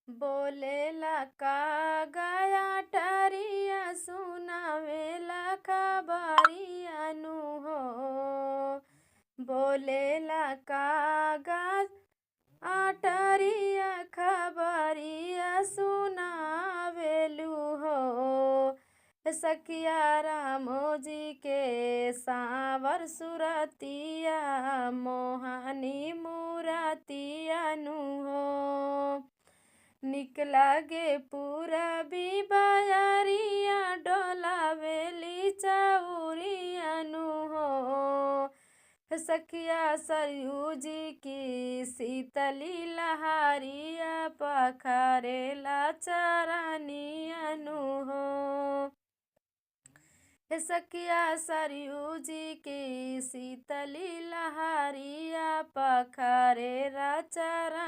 बोलेला कागया टरिया सुनावेला खबरिया नु हो। बोलेला कागज आटरिया खबरिया सुनावेलू हो। सखिया रामो जी के सावर सुरतिया मोहानी मुरतिया नु हो। निक लागे पूरबी बयरिया डोलावेली चौरिया नु हो। सखिया सरयू जी की शीतली लहरिया पखरेला चरनिया नु हो। सखिया सरयू जी की शीतली लहरिया पखरेला चरनिया